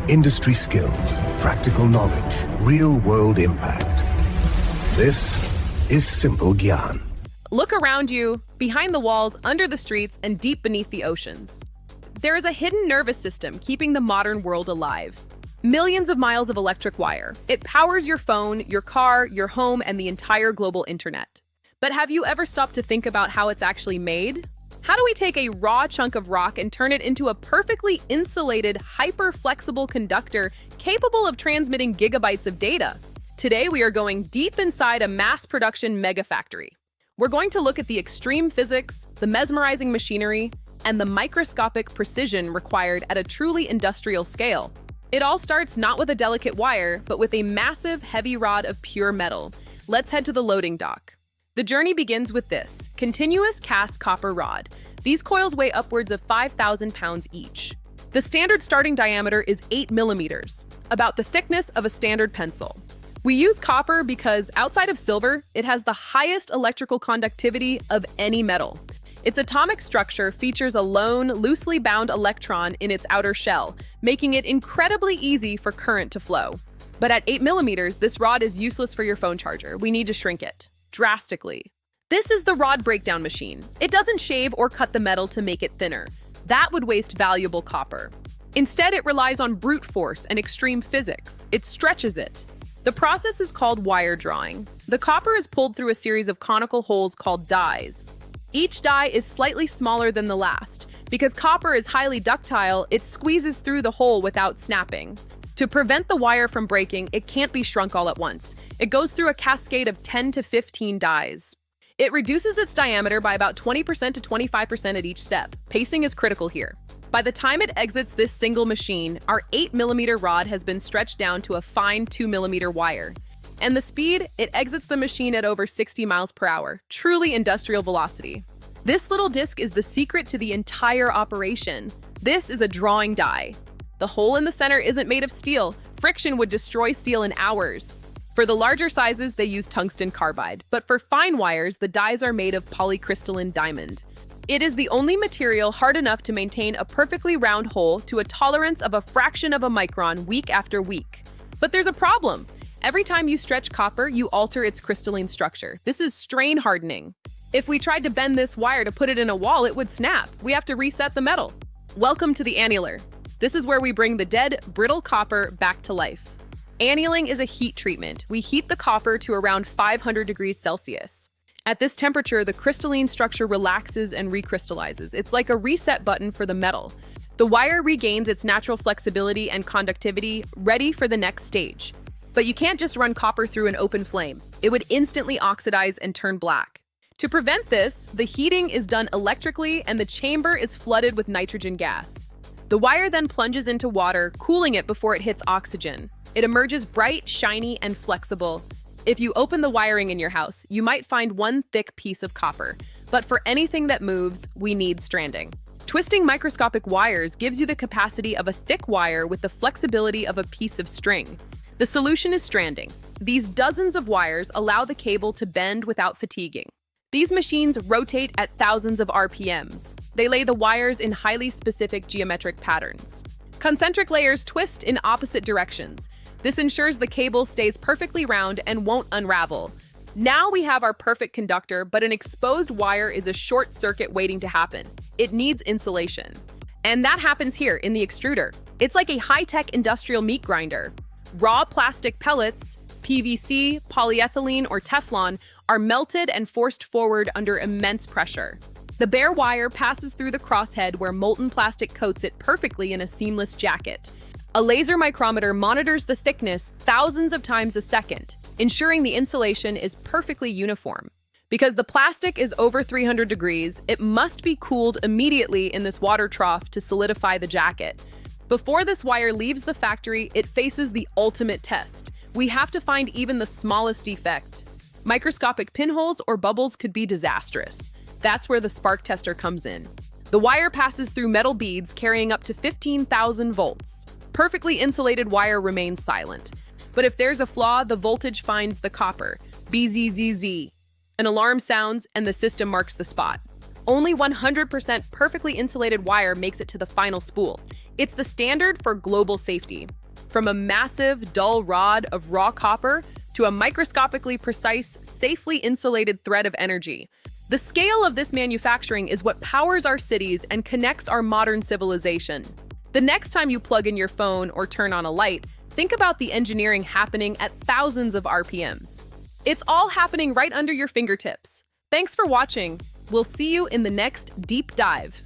Industry skills, practical knowledge, real-world impact. This is Simple Gyan. Look around you, behind the walls, under the streets, and deep beneath the oceans. There is a hidden nervous system keeping the modern world alive. Millions of miles of electric wire. It powers your phone, your car, your home, and the entire global internet. But have you ever stopped to think about how it's actually made? How do we take a raw chunk of rock and turn it into a perfectly insulated, hyper-flexible conductor capable of transmitting gigabytes of data? Today, we are going deep inside a mass production megafactory. We're going to look at the extreme physics, the mesmerizing machinery, and the microscopic precision required at a truly industrial scale. It all starts not with a delicate wire, but with a massive, heavy rod of pure metal. Let's head to the loading dock. The journey begins with this continuous cast copper rod. These coils weigh upwards of 5,000 pounds each. The standard starting diameter is 8 millimeters, about the thickness of a standard pencil. We use copper because, outside of silver, it has the highest electrical conductivity of any metal. Its atomic structure features a lone, loosely bound electron in its outer shell, making it incredibly easy for current to flow. But at 8 millimeters, this rod is useless for your phone charger. We need to shrink it drastically. This is the rod breakdown machine. It doesn't shave or cut the metal to make it thinner. That would waste valuable copper. Instead, it relies on brute force and extreme physics. It stretches it. The process is called wire drawing. The copper is pulled through a series of conical holes called dies. Each die is slightly smaller than the last. Because copper is highly ductile, it squeezes through the hole without snapping. To prevent the wire from breaking, it can't be shrunk all at once. It goes through a cascade of 10 to 15 dies. It reduces its diameter by about 20% to 25% at each step. Pacing is critical here. By the time it exits this single machine, our 8 millimeter rod has been stretched down to a fine 2 millimeter wire. And the speed, it exits the machine at over 60 miles per hour. Truly industrial velocity. This little disc is the secret to the entire operation. This is a drawing die. The hole in the center isn't made of steel. Friction would destroy steel in hours. For the larger sizes, they use tungsten carbide. But for fine wires, the dies are made of polycrystalline diamond. It is the only material hard enough to maintain a perfectly round hole to a tolerance of a fraction of a micron week after week. But there's a problem. Every time you stretch copper, you alter its crystalline structure. This is strain hardening. If we tried to bend this wire to put it in a wall, it would snap. We have to reset the metal. Welcome to the annealer. This is where we bring the dead, brittle copper back to life. Annealing is a heat treatment. We heat the copper to around 500 degrees Celsius. At this temperature, the crystalline structure relaxes and recrystallizes. It's like a reset button for the metal. The wire regains its natural flexibility and conductivity, ready for the next stage. But you can't just run copper through an open flame. It would instantly oxidize and turn black. To prevent this, the heating is done electrically and the chamber is flooded with nitrogen gas. The wire then plunges into water, cooling it before it hits oxygen. It emerges bright, shiny, and flexible. If you open the wiring in your house, you might find one thick piece of copper. But for anything that moves, we need stranding. Twisting microscopic wires gives you the capacity of a thick wire with the flexibility of a piece of string. The solution is stranding. These dozens of wires allow the cable to bend without fatiguing. These machines rotate at thousands of RPMs. They lay the wires in highly specific geometric patterns. Concentric layers twist in opposite directions. This ensures the cable stays perfectly round and won't unravel. Now we have our perfect conductor, but an exposed wire is a short circuit waiting to happen. It needs insulation. And that happens here in the extruder. It's like a high-tech industrial meat grinder. Raw plastic pellets, PVC, polyethylene, or Teflon, are melted and forced forward under immense pressure. The bare wire passes through the crosshead where molten plastic coats it perfectly in a seamless jacket. A laser micrometer monitors the thickness thousands of times a second, ensuring the insulation is perfectly uniform. Because the plastic is over 300 degrees, it must be cooled immediately in this water trough to solidify the jacket. Before this wire leaves the factory, it faces the ultimate test. We have to find even the smallest defect. Microscopic pinholes or bubbles could be disastrous. That's where the spark tester comes in. The wire passes through metal beads carrying up to 15,000 volts. Perfectly insulated wire remains silent. But if there's a flaw, the voltage finds the copper. BZZZ. An alarm sounds and the system marks the spot. Only 100% perfectly insulated wire makes it to the final spool. It's the standard for global safety. From a massive, dull rod of raw copper to a microscopically precise, safely insulated thread of energy, the scale of this manufacturing is what powers our cities and connects our modern civilization. The next time you plug in your phone or turn on a light, think about the engineering happening at thousands of RPMs. It's all happening right under your fingertips. Thanks for watching. We'll see you in the next deep dive.